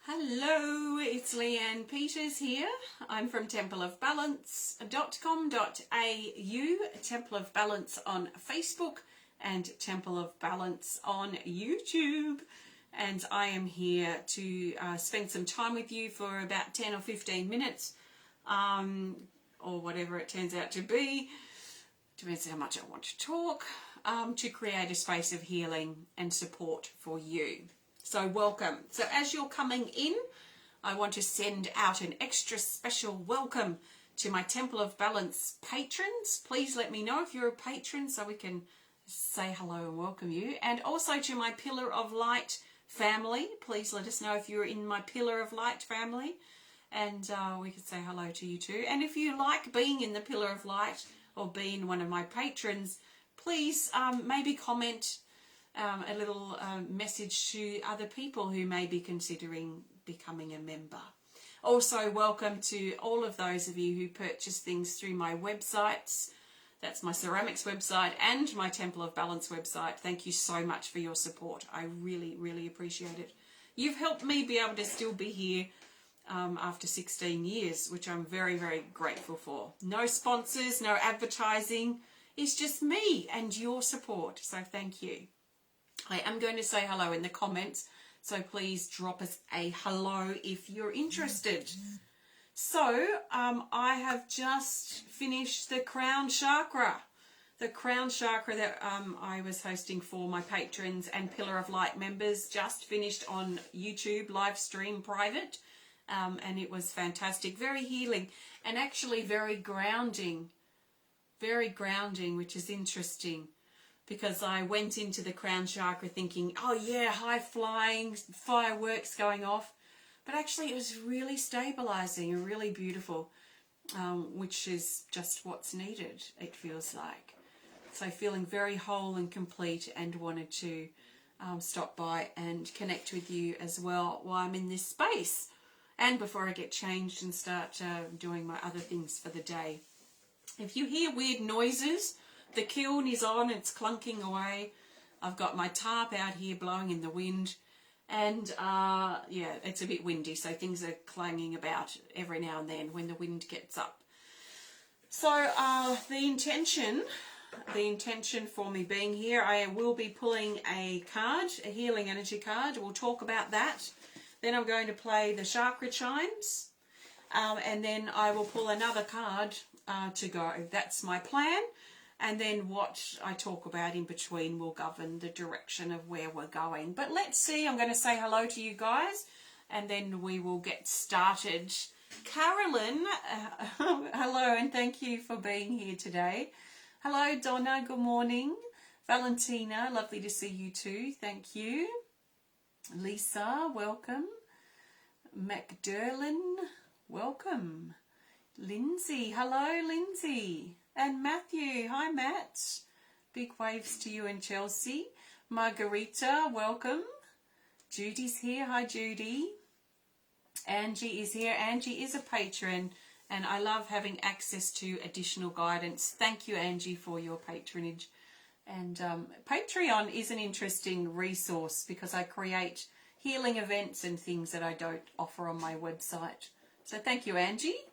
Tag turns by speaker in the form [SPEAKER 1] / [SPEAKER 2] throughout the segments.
[SPEAKER 1] Hello, it's Leanne Peters here. I'm from templeofbalance.com.au, Temple of Balance on Facebook and Temple of Balance on YouTube. And I am here to spend some time with you for about 10 or 15 minutes, or whatever it turns out to be. Depends how much I want to talk, to create a space of healing and support for you. So welcome. So as you're coming in, I want to send out an extra special welcome to my Temple of Balance patrons. Please let me know if you're a patron so we can say hello and welcome you. And also to my Pillar of Light family. Please let us know if you're in my Pillar of Light family, and we can say hello to you too. And if you like being in the Pillar of Light or being one of my patrons, please maybe comment a little message to other people who may be considering becoming a member. Also, welcome to all of those of you who purchase things through my websites. That's my ceramics website and my Temple of Balance website. Thank you so much for your support. I really, really appreciate it. You've helped me be able to still be here after 16 years, which I'm very, very grateful for. No sponsors, no advertising. It's just me and your support. So thank you. I am going to say hello in the comments, so please drop us a hello if you're interested. So I have just finished the Crown Chakra. The Crown Chakra that I was hosting for my patrons and Pillar of Light members just finished on YouTube, live stream private, and it was fantastic, very healing and actually very grounding, which is interesting. Because I went into the Crown Chakra thinking, oh yeah, high flying, fireworks going off. But actually it was really stabilizing and really beautiful, which is just what's needed, it feels like. So feeling very whole and complete, and wanted to stop by and connect with you as well while I'm in this space. And before I get changed and start doing my other things for the day. If you hear weird noises, the kiln is on, it's clunking away. I've got my tarp out here blowing in the wind. And yeah, it's a bit windy, so things are clanging about every now and then when the wind gets up. So the intention for me being here, I will be pulling a card, a healing energy card. We'll talk about that. Then I'm going to play the chakra chimes. And then I will pull another card to go. That's my plan. And then what I talk about in between will govern the direction of where we're going. But let's see, I'm going to say hello to you guys, and then we will get started. Carolyn, hello, and thank you for being here today. Hello, Donna, good morning. Valentina, lovely to see you too, thank you. Lisa, welcome. McDurlin, welcome. Lindsay, hello, Lindsay. And Matthew, hi Matt. Big waves to you and Chelsea. Margarita, welcome. Judy's here, hi Judy. Angie is here. Angie is a patron, and I love having access to additional guidance. Thank you, Angie, for your patronage. And Patreon is an interesting resource because I create healing events and things that I don't offer on my website. So thank you, Angie.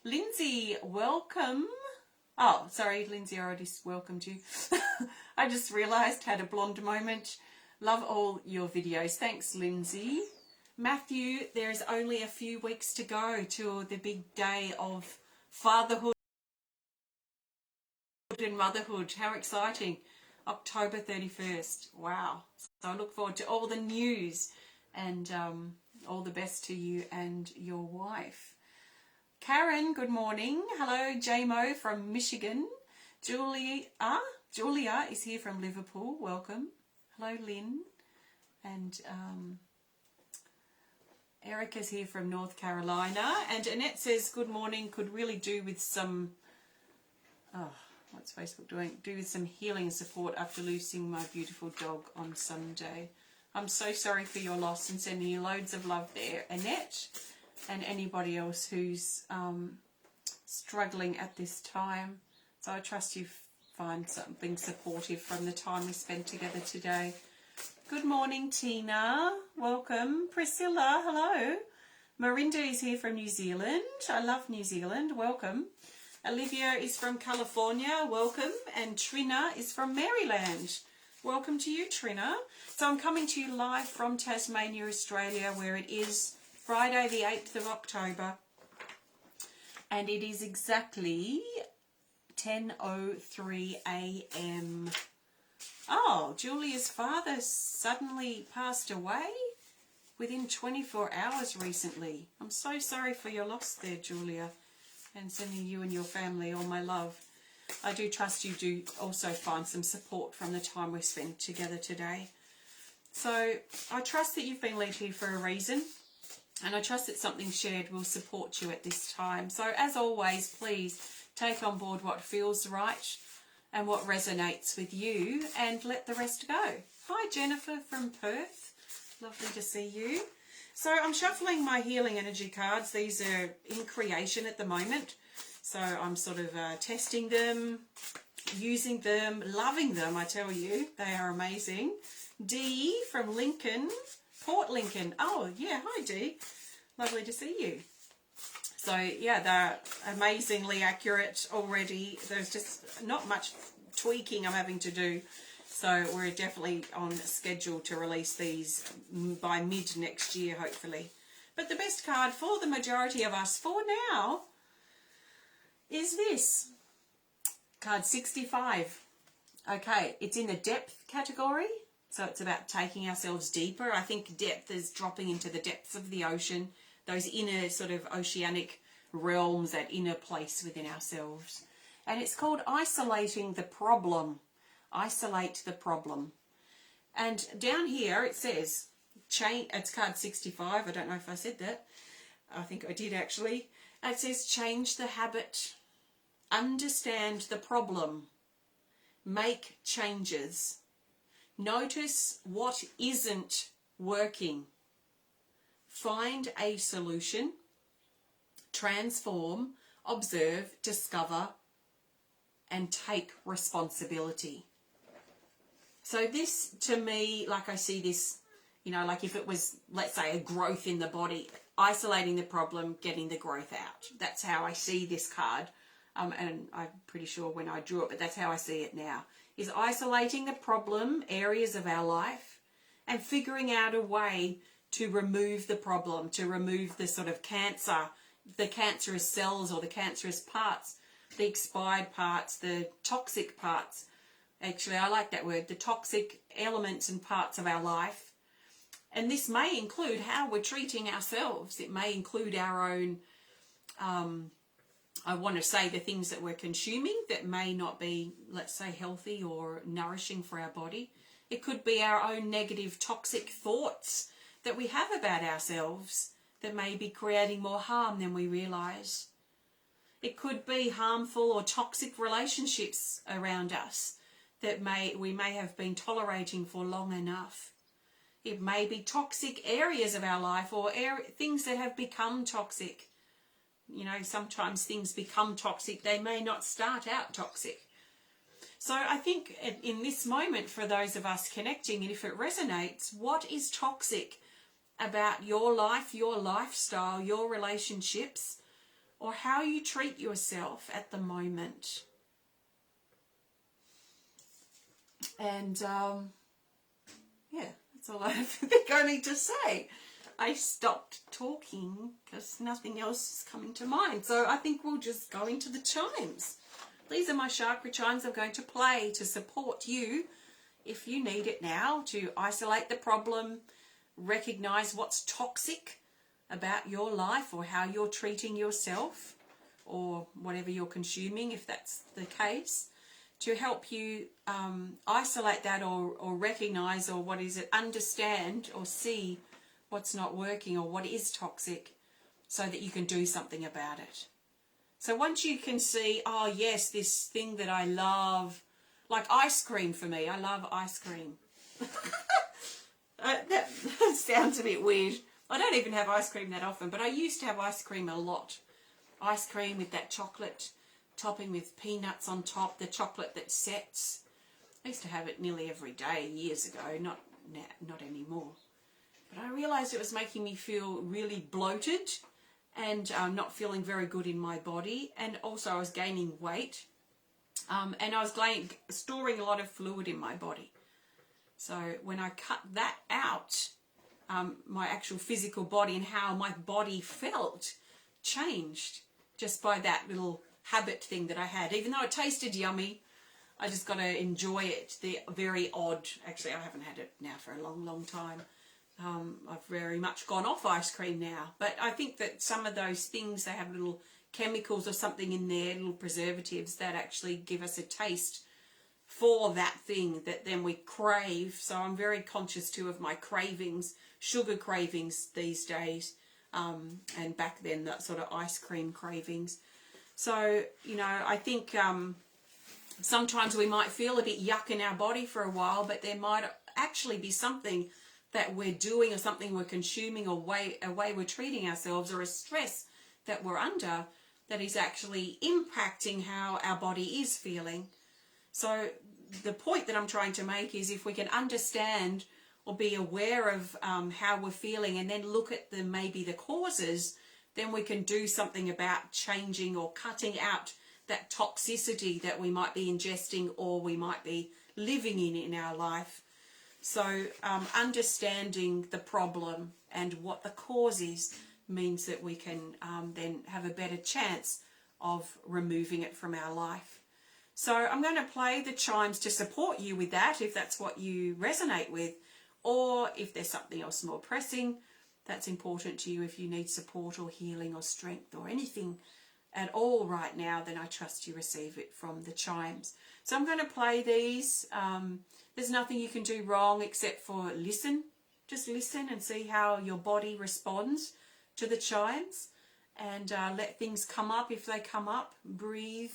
[SPEAKER 1] Lindsay, welcome. Oh, sorry, Lindsay, I already welcomed you. I just realised, had a blonde moment. Love all your videos. Thanks, Lindsay. Matthew, there is only a few weeks to go to the big day of fatherhood and motherhood. How exciting. October 31st. Wow. So I look forward to all the news, and all the best to you and your wife. Karen, good morning. Hello, JMO from Michigan. Julia is here from Liverpool. Welcome. Hello, Lynn. And Erica's here from North Carolina. And Annette says, good morning. Could really do with some, what's Facebook doing? Do with some healing and support after losing my beautiful dog on Sunday. I'm so sorry for your loss, and sending you loads of love there, Annette. And anybody else who's struggling at this time. So I trust you find something supportive from the time we spent together today. Good morning, Tina. Welcome. Priscilla, hello. Marinda is here from New Zealand. I love New Zealand. Welcome. Olivia is from California. Welcome. And Trina is from Maryland. Welcome to you, Trina. So I'm coming to you live from Tasmania, Australia, where it is Friday the 8th of October. And it is exactly 10:03 a.m. Oh, Julia's father suddenly passed away within 24 hours recently. I'm so sorry for your loss there, Julia, and sending you and your family all my love. I do trust you do also find some support from the time we spent together today. So I trust that you've been led here for a reason, and I trust that something shared will support you at this time. So as always, please take on board what feels right and what resonates with you, and let the rest go. Hi, Jennifer from Perth. Lovely to see you. So I'm shuffling my healing energy cards. These are in creation at the moment. So I'm sort of testing them, using them, loving them, I tell you. They are amazing. Dee from Lincoln, Port Lincoln. Oh, yeah, hi, Dee. Lovely to see you. So, yeah, they're amazingly accurate already. There's just not much tweaking I'm having to do. So we're definitely on schedule to release these by mid next year, hopefully. But the best card for the majority of us for now is this. Card 65. Okay, it's in the depth category. So it's about taking ourselves deeper. I think depth is dropping into the depths of the ocean. Those inner sort of oceanic realms, that inner place within ourselves. And it's called isolating the problem. Isolate the problem. And down here it says, it's card 65. I don't know if I said that. I think I did actually. It says change the habit. Understand the problem. Make changes. Notice what isn't working. Find a solution, transform, observe, discover, and take responsibility. So this, to me, like I see this, like if it was, let's say, a growth in the body, isolating the problem, getting the growth out. That's how I see this card. And I'm pretty sure when I drew it, but that's how I see it now, is isolating the problem, areas of our life, and figuring out a way to remove the problem, to remove the sort of cancer, the cancerous cells or the cancerous parts, the expired parts, the toxic parts. Actually, I like that word, the toxic elements and parts of our life. And this may include how we're treating ourselves. It may include our own, I want to say the things that we're consuming that may not be, let's say, healthy or nourishing for our body. It could be our own negative toxic thoughts that we have about ourselves that may be creating more harm than we realise. It could be harmful or toxic relationships around us that we may have been tolerating for long enough. It may be toxic areas of our life or things that have become toxic. Sometimes things become toxic. They may not start out toxic. So I think in this moment, for those of us connecting, and if it resonates, what is toxic about your life, your lifestyle, your relationships, or how you treat yourself at the moment? And that's all I think I need to say. I stopped talking because nothing else is coming to mind. So I think we'll just go into the chimes. These are my chakra chimes I'm going to play to support you if you need it now, to isolate the problem, recognize what's toxic about your life or how you're treating yourself or whatever you're consuming, if that's the case, to help you isolate that or recognize, or understand or see what's not working or what is toxic, so that you can do something about it. So once you can see, oh yes, this thing that I love, like ice cream for me, I love ice cream. That sounds a bit weird. I don't even have ice cream that often, but I used to have ice cream a lot. Ice cream with that chocolate topping with peanuts on top, the chocolate that sets. I used to have it nearly every day years ago, not not anymore. But I realized it was making me feel really bloated and not feeling very good in my body. And also I was gaining weight. And I was storing a lot of fluid in my body. So when I cut that out, my actual physical body and how my body felt changed just by that little habit thing that I had. Even though it tasted yummy, I just got to enjoy it. The very odd, actually I haven't had it now for a long, long time. I've very much gone off ice cream now. But I think that some of those things, they have little chemicals or something in there, little preservatives that actually give us a taste for that thing that then we crave. So I'm very conscious too of my cravings, sugar cravings these days, and back then that sort of ice cream cravings. So, you know, I think sometimes we might feel a bit yuck in our body for a while, but there might actually be something that we're doing or something we're consuming or a way we're treating ourselves or a stress that we're under that is actually impacting how our body is feeling. So the point that I'm trying to make is if we can understand or be aware of how we're feeling and then look at maybe the causes, then we can do something about changing or cutting out that toxicity that we might be ingesting or we might be living in our life. So understanding the problem and what the cause is means that we can then have a better chance of removing it from our life. So I'm going to play the chimes to support you with that if that's what you resonate with, or if there's something else more pressing that's important to you, if you need support or healing or strength or anything at all right now, then I trust you receive it from the chimes. So I'm going to play these. There's nothing you can do wrong except for listen. Just listen and see how your body responds to the chimes, and let things come up if they come up. Breathe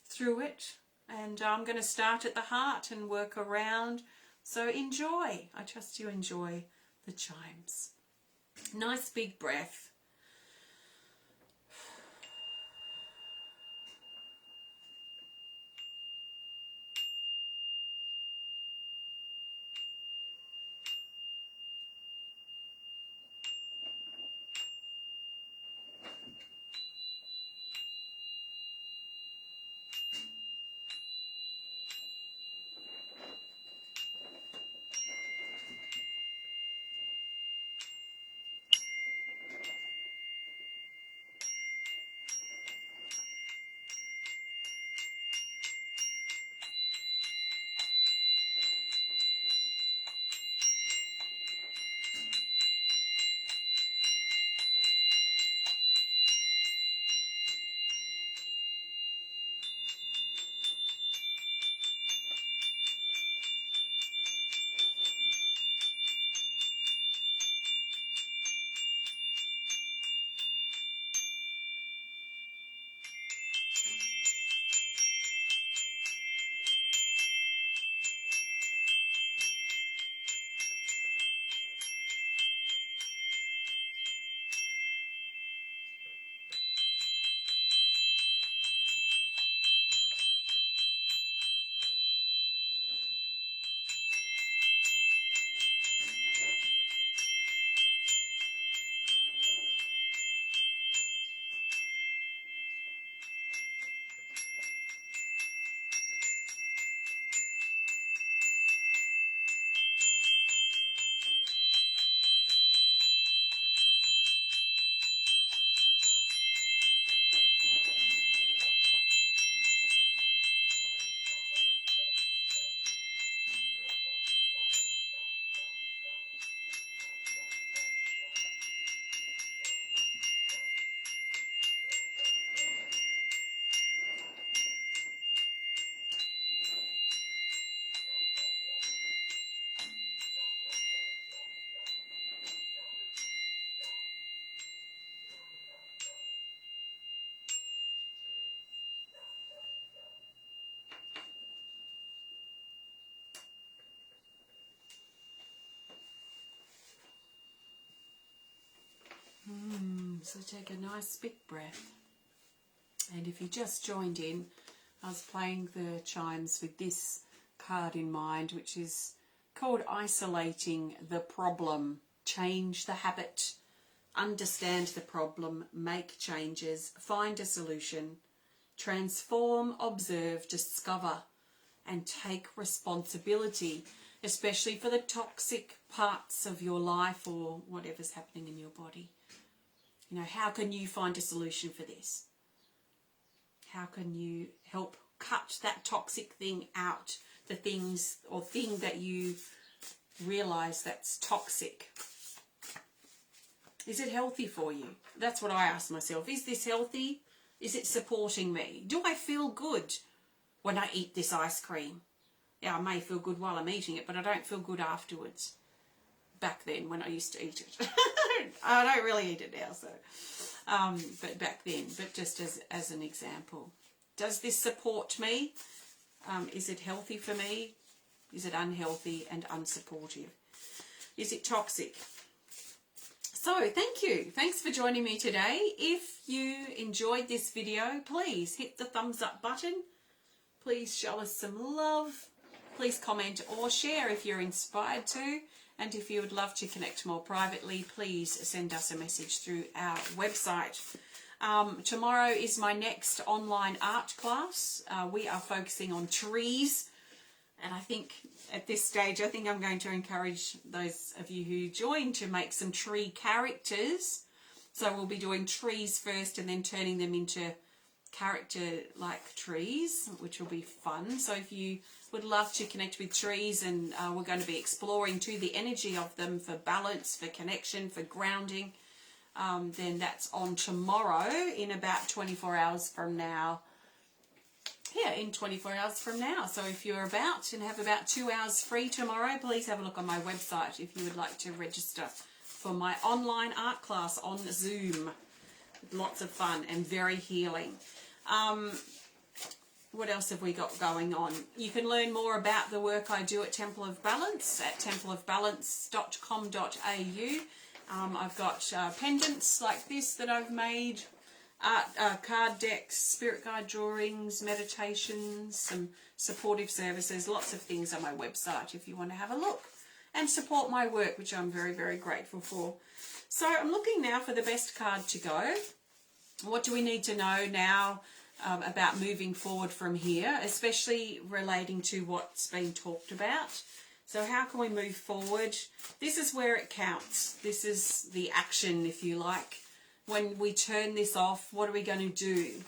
[SPEAKER 1] through it, and I'm going to start at the heart and work around. So enjoy. I trust you enjoy the chimes. Nice big breath. So take a nice big breath. And if you just joined in, I was playing the chimes with this card in mind, which is called Isolating the Problem. Change the habit, understand the problem, make changes, find a solution, transform, observe, discover, and take responsibility, especially for the toxic parts of your life or whatever's happening in your body. You know, how can you find a solution for this? How can you help cut that toxic thing out, the things or thing that you realize that's toxic? Is it healthy for you? That's what I ask myself. Is this healthy? Is it supporting me? Do I feel good when I eat this ice cream? Yeah, I may feel good while I'm eating it, but I don't feel good afterwards. Back then, when I used to eat it. I don't really eat it now, so. But back then, but just as an example. Does this support me? Is it healthy for me? Is it unhealthy and unsupportive? Is it toxic? So, thank you. Thanks for joining me today. If you enjoyed this video, please hit the thumbs up button. Please show us some love. Please comment or share if you're inspired to. And if you would love to connect more privately, please send us a message through our website. Tomorrow is my next online art class. We are focusing on trees. And I think at this stage, I think I'm going to encourage those of you who join to make some tree characters. So we'll be doing trees first and then turning them into character-like trees, which will be fun. So if you would love to connect with trees, and we're going to be exploring too the energy of them for balance, for connection, for grounding, then that's on tomorrow in about 24 hours from now. Yeah, in 24 hours from now. So if you're about and have about 2 hours free tomorrow, please have a look on my website if you would like to register for my online art class on Zoom. Lots of fun and very healing. What else have we got going on? You can learn more about the work I do at Temple of Balance at templeofbalance.com.au. I've got pendants like this that I've made, card decks, spirit guide drawings, meditations, some supportive services, lots of things on my website if you want to have a look and support my work, which I'm very, very grateful for. So I'm looking now for the best card to go. What do we need to know now about moving forward from here, especially relating to what's been talked about? So how can we move forward? This is where it counts. This is the action, if you like. When we turn this off, what are we going to do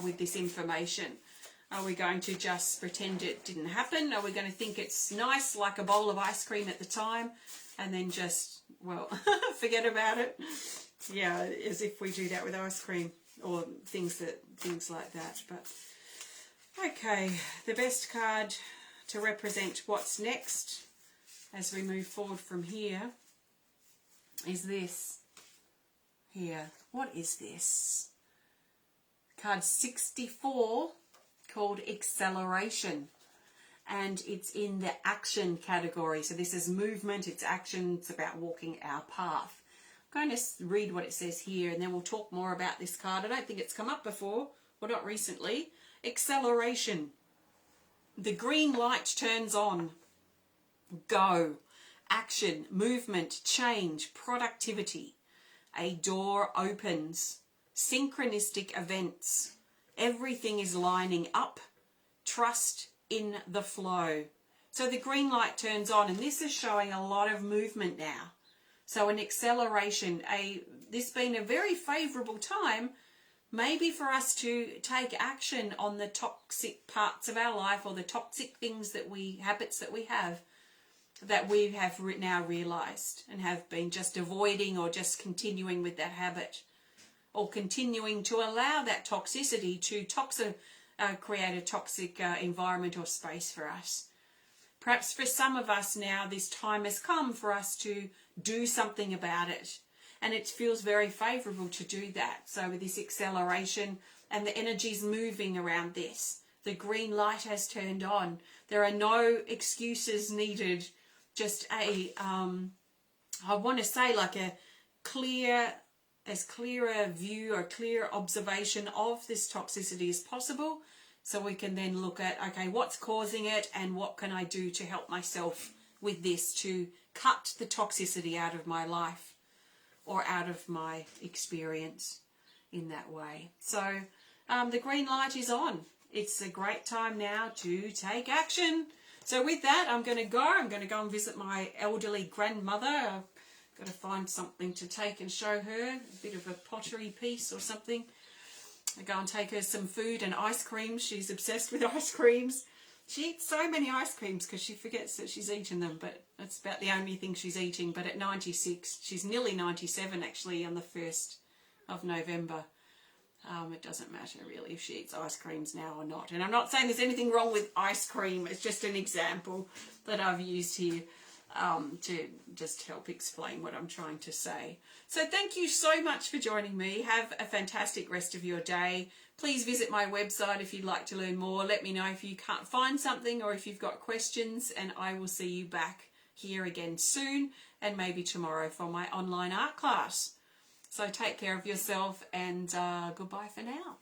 [SPEAKER 1] with this information? Are we going to just pretend it didn't happen? Are we going to think it's nice, like a bowl of ice cream at the time, and then just, well, forget about it? Yeah, as if we do that with ice cream or things like that. But okay, the best card to represent what's next as we move forward from here is this here. What is this? Card 64, called Acceleration, and it's in the action category. So this is movement, it's action, it's about walking our path. I'm going to read what it says here, and then we'll talk more about this card. I don't think it's come up before, or not recently. Acceleration. The green light turns on. Go. Action, movement, change, productivity. A door opens. Synchronistic events. Everything is lining up. Trust in the flow. So the green light turns on, and this is showing a lot of movement now. So an acceleration, this being a very favourable time, maybe for us to take action on the toxic parts of our life, or the toxic things that habits that we have now realised and have been just avoiding, or just continuing with that habit, or continuing to allow that toxicity to create a toxic environment or space for us. Perhaps for some of us now, this time has come for us to do something about it. And it feels very favourable to do that. So with this acceleration, and the energy's moving around this. The green light has turned on. There are no excuses needed. Just I want to say, like as clear a view or clear observation of this toxicity as possible. So we can then look at, okay, what's causing it and what can I do to help myself with this to cut the toxicity out of my life or out of my experience in that way. So the green light is on. It's a great time now to take action. So with that, I'm going to go and visit my elderly grandmother. I've got to find something to take and show her, a bit of a pottery piece or something. I go and take her some food and ice cream. She's obsessed with ice creams. She eats so many ice creams because she forgets that she's eaten them, but that's about the only thing she's eating. But at 96, she's nearly 97 actually on the 1st of November. It doesn't matter really if she eats ice creams now or not. And I'm not saying there's anything wrong with ice cream. It's just an example that I've used here to just help explain what I'm trying to say. So thank you so much for joining me. Have a fantastic rest of your day. Please visit my website if you'd like to learn more. Let me know if you can't find something or if you've got questions, and I will see you back here again soon and maybe tomorrow for my online art class. So take care of yourself, and goodbye for now.